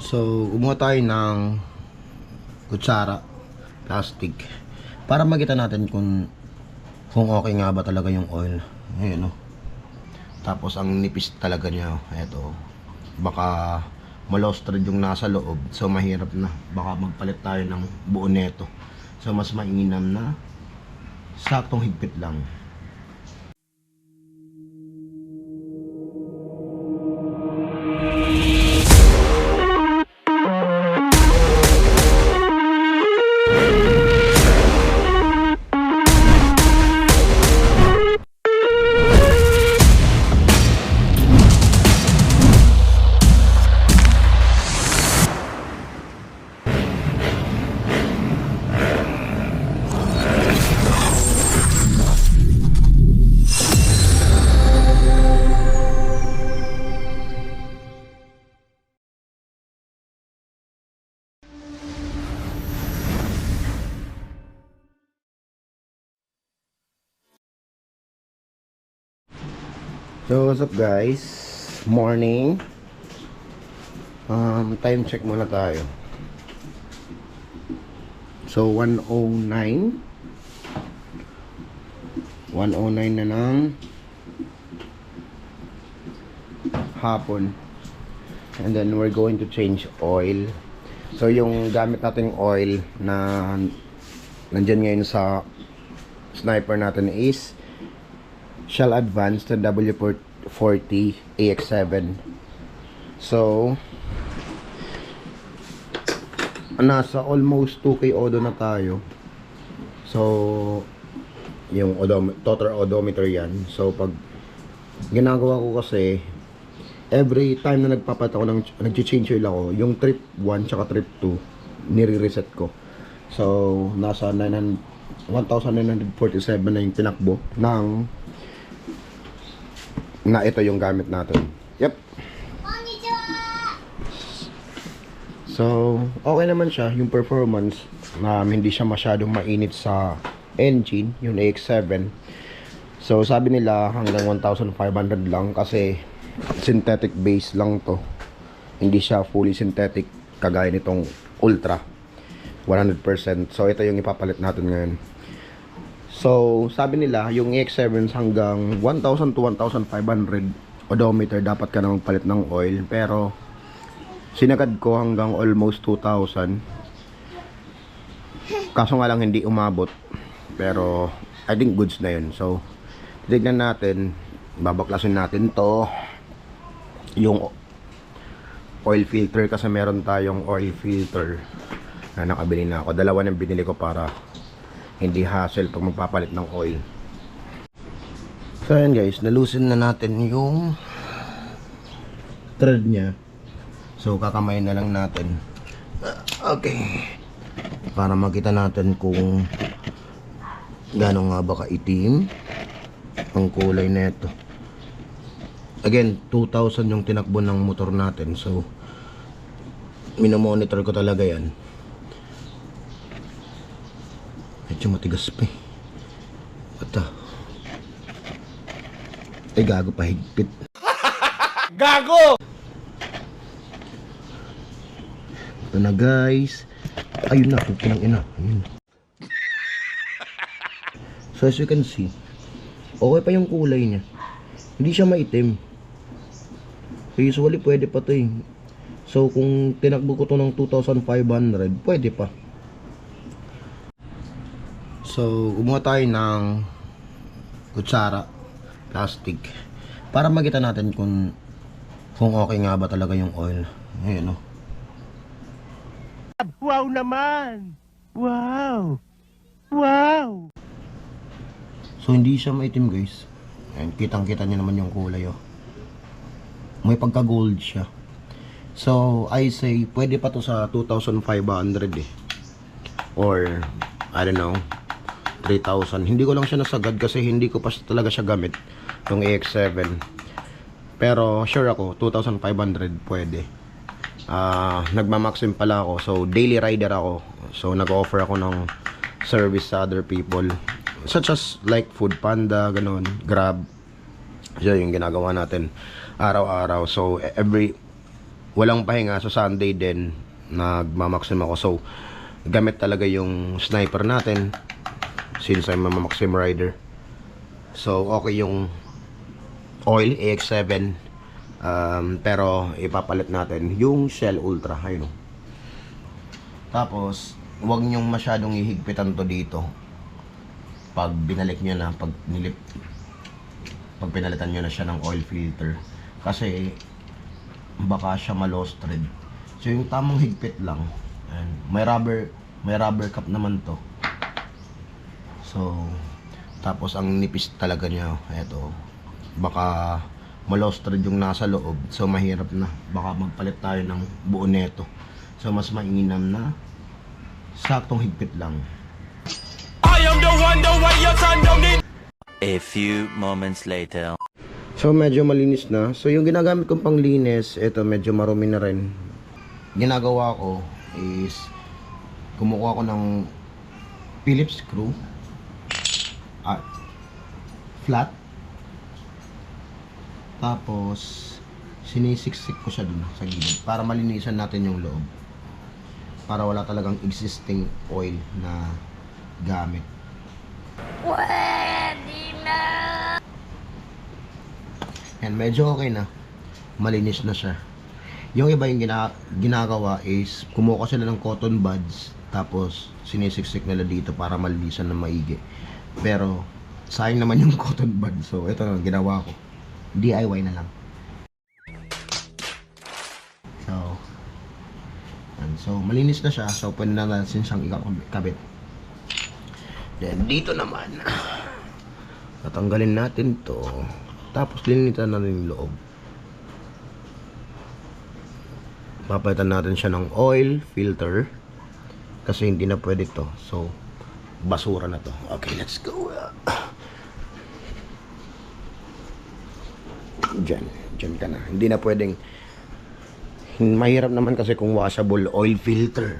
So, kumuha tayo ng kutsara, plastic, para makita natin kung okay nga ba talaga yung oil. Ayan, oh. Tapos ang nipis talaga niya, oh. Eto, baka malostred yung nasa loob, so mahirap na. Baka magpalit tayo ng buo neto. So mas mainam na saktong higpit lang. So what's up guys, morning. Time check muna tayo. So 1:09 na ng hapon. And then we're going to change oil. So yung gamit nating oil na nandyan ngayon sa sniper natin is Shell Advanced W40 AX7. So nasa almost 2K odo na tayo. So yung total odometer yan. So pag ginagawa ko kasi every time na nagpapalit ako nag-change oil ako, yung trip 1 tsaka trip 2 nire-reset ko. So nasa 1,947 na yung tinakbo na ito yung gamit natin. Yep. So, okay naman siya. Yung performance hindi siya masyadong mainit sa engine, yung AX7. So, sabi nila hanggang 1,500 lang kasi synthetic base lang to. Hindi siya fully synthetic kagaya nitong Ultra 100%. So, ito yung ipapalit natin ngayon. So, sabi nila, yung AX7 hanggang 1,000 to 1,500 odometer dapat ka na magpalit ng oil. Pero, sinagad ko hanggang almost 2,000. Kaso nga lang hindi umabot. Pero, I think goods na yun. So, tignan natin, babaklasin natin to. Yung oil filter, kasi meron tayong oil filter na nakabili na ako. Dalawa nang binili ko para hindi hassle pag magpapalit ng oil. So ayan guys, nalusin na natin yung thread nya. So kakamayin na lang natin. Okay, para makita natin kung gano'n nga ba kaitim ang kulay neto. Again, 2,000 yung tinakbo ng motor natin. So minomonitor ko talaga yan. Medyo matigas pa eh. Ito. Ay gago, pahigpit. Gago! Ito na guys. Ayun na, pinang ina. Ayun. So as you can see, okay pa yung kulay niya. Hindi siya maitim. Usually pwede pa to eh. So kung tinakbo ko to ng 2,500, pwede pa. So, kumuha tayo ng kutsara, plastic, para makita natin kung okay nga ba talaga yung oil. Ayan, oh. Wow naman! Wow! Wow! So, hindi siya maitim guys. Ayan, kitang-kita nyo naman yung kulay, oh. May pagka-gold siya. So, I say, pwede pa to sa 2,500 eh. Or, I don't know, 3,000. Hindi ko lang siya nasagad kasi hindi ko pa talaga siya gamit yung AX7. Pero sure ako 2,500 pwede. Nagmamaxim pala ako. So daily rider ako. So nag-offer ako ng service sa other people such as like Food Panda, ganun, Grab. So yung ginagawa natin araw-araw. So every walang pahinga. Sa Sunday din nagmamaxim ako. So gamit talaga yung sniper natin since I'm a maxim rider. So okay yung oil AX7, pero ipapalit natin yung Shell Ultra. Ayun. Tapos huwag nyong masyadong ihigpitan to dito pag binalik nyo na, pag pinalitan nyo na siya ng oil filter, kasi baka siya ma-lost thread. So yung tamang higpit lang. And may rubber cap naman to. So tapos ang nipis talaga niya, eto, baka ma-lost thread yung nasa loob. So mahirap na, baka magpalit tayo ng buo neto. So mas mainam na saktong higpit lang. I am the one, the way your son don't need. A few moments later. So medyo malinis na. So yung ginagamit kong panglinis, ito medyo marumi na rin. Ginagawa ko is kumukuha ko ng Phillips screw, flat, tapos sinisiksik ko siya dun sa gilid para malinisan natin yung loob, para wala talagang existing oil na gamit. And medyo okay na, malinis na siya. Yung iba yung ginagawa is kumuha sila ng cotton buds, tapos sinisiksik nila dito para malinisan na maigi. Pero sayang naman yung cotton bud. So ito na ginawa ko, DIY na lang. So malinis na siya. So pwede na natin siyang ikabit. Then dito naman tatanggalin natin to, tapos linitan na rin yung loob. Papalitan natin siya ng oil filter kasi hindi na pwede to. So basura na to. Okay, let's go. Diyan ka na. Hindi na pwedeng, mahirap naman kasi kung washable oil filter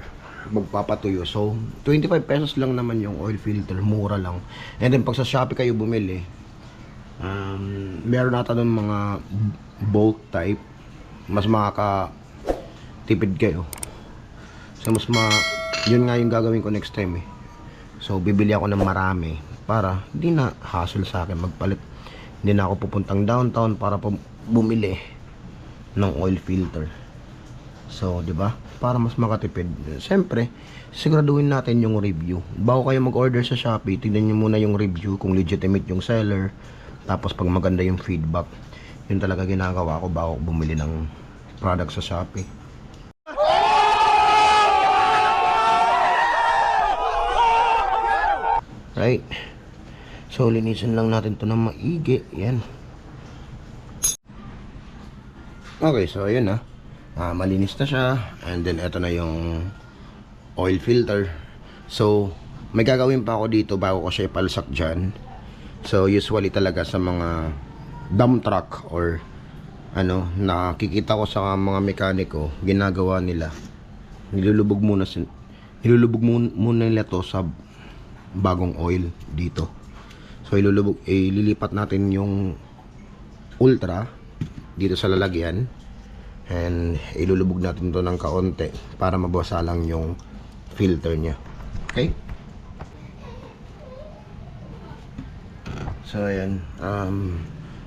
magpapatuyo. So 25 pesos lang naman yung oil filter, mura lang. And then pag sa Shopee kayo bumili, meron nata doon mga bulk type, mas makakatipid kayo. So yun nga yung gagawin ko next time eh. So bibili ako ng marami para hindi na hassle sa akin magpalit. Hindi na ako pupuntang downtown para bumili ng oil filter. So, di ba? Para mas makatipid. Siyempre, siguraduhin natin yung review. Bago kayo mag-order sa Shopee, tignan niyo muna yung review kung legitimate yung seller. Tapos pag maganda yung feedback, yun talaga ginagawa ko bago bumili ng product sa Shopee. Right? So, linisin lang natin to ng maigi. Yan. Okay, so ayun na. Malinis na siya. And then, eto na yung oil filter. So, may gagawin pa ako dito bago ko siya ipalsak dyan. So, usually talaga sa mga dump truck or nakikita ko sa mga mekaniko, ginagawa nila, nilulubog muna nila to sa bagong oil dito. So ililipat natin yung Ultra dito sa lalagyan and ilulubog natin to ng kaunti para mabasa lang yung filter nya. Okay? So ayan,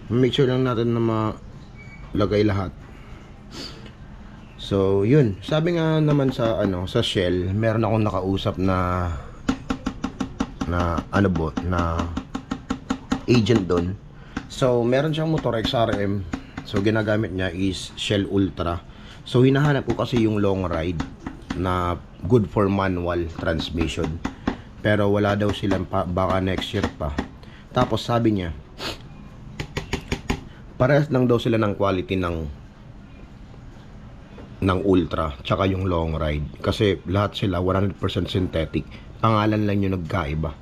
make sure lang natin na malagay lahat. So yun, sabi nga naman sa sa Shell, meron akong nakausap na agent doon. So meron siyang motor XRM. So ginagamit niya is Shell Ultra. So hinahanap ko kasi yung long ride na good for manual transmission. Pero wala daw silang baka next year pa. Tapos sabi niya, parehas lang daw sila ng quality ng Ultra tsaka yung long ride. Kasi lahat sila 100% synthetic. Pangalan lang yung nagkaiba.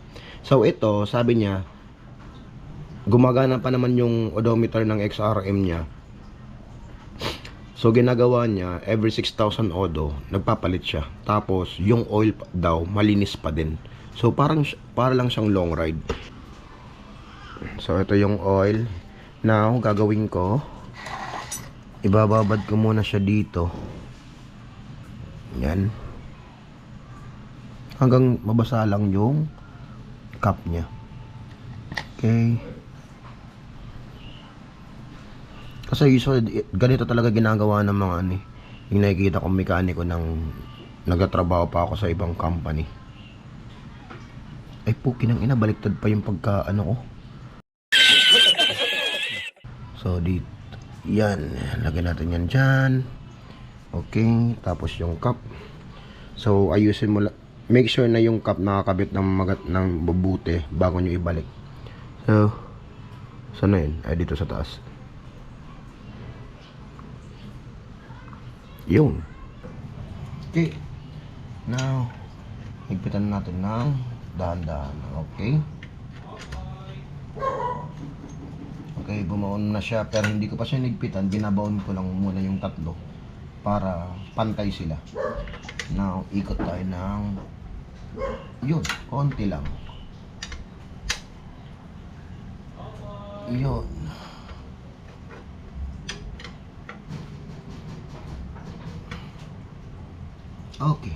So ito, sabi niya, gumagana pa naman yung odometer ng XRM niya. So ginagawa niya, every 6,000 odo, nagpapalit siya. Tapos yung oil daw, malinis pa din. So para lang siyang long ride. So ito yung oil. Now, gagawin ko, ibababad ko muna siya dito. Yan. Hanggang mabasa lang yung cup niya. Okay. Kasi usually, ganito talaga ginagawa ng mga ano, yung nakikita kong mekaniko ng nagtatrabaho pa ako sa ibang company. Ay puki ng ina, baliktad pa yung pagka ano ko. So dito, yan, lagyan natin yan dyan. Okay, tapos yung cup. So ayusin mo, make sure na yung cup nakakabit ng mabuti bago nyo ibalik. So, saan na yun? Ay dito sa taas. Yun. Okay. Now, higpitan natin ng dahan-dahan. Okay. Okay, bumaon na siya. Pero hindi ko pa siya higpitan. Binabaon ko lang muna yung tatlo para pantay sila. Now, ikot tayo ng yun, konti lang. Yun. Okay.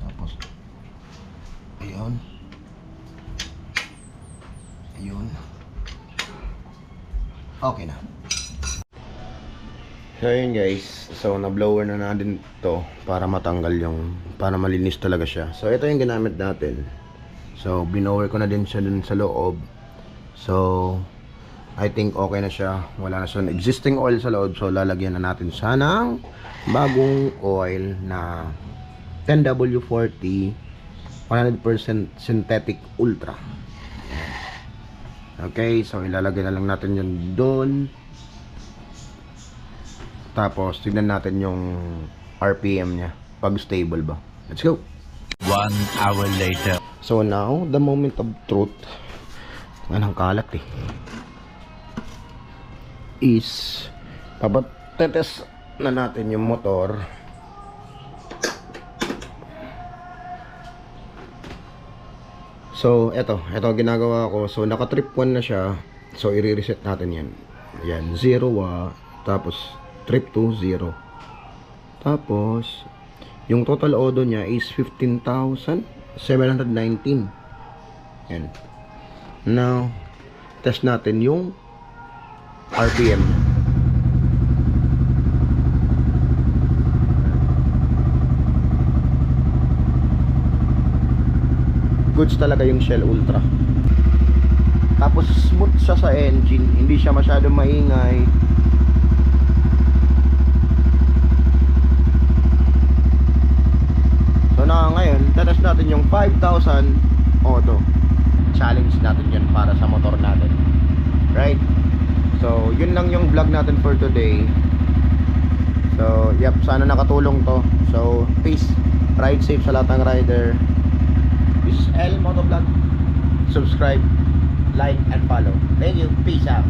Tapos ayun. Ayun. Okay na. So yun guys. So na-blower na natin to para matanggal yung, para malinis talaga siya. So ito yung ginamit natin. So binower ko na din siya dun sa loob. So I think okay na siya. Wala na siya existing oil sa loob. So lalagyan na natin siya ng bagong oil na 10W40 100% synthetic ultra. Okay, so ilalagay na lang natin yun doon. Tapos tignan natin yung RPM nya pag stable ba. Let's go. 1 hour later. So now the moment of truth, anong kalat is papatetes na natin yung motor. So eto ginagawa ko. So naka trip 1 na siya. So i-reset natin yan. Yan 0 tapos trip 2 0. Tapos yung total odo niya is 15,719. Yan. Now test natin yung RPM. Goods talaga yung Shell Ultra. Tapos smooth siya sa engine, hindi siya masyadong maingay. So na ngayon, tatest natin yung 5,000 auto. Challenge natin yan para sa motor natin. Right? So yun lang yung vlog natin for today. So yep, sana nakatulong to. So peace, ride safe sa lahat ng rider. This is L Motovlog. Subscribe, like, and follow. Thank you. Peace out.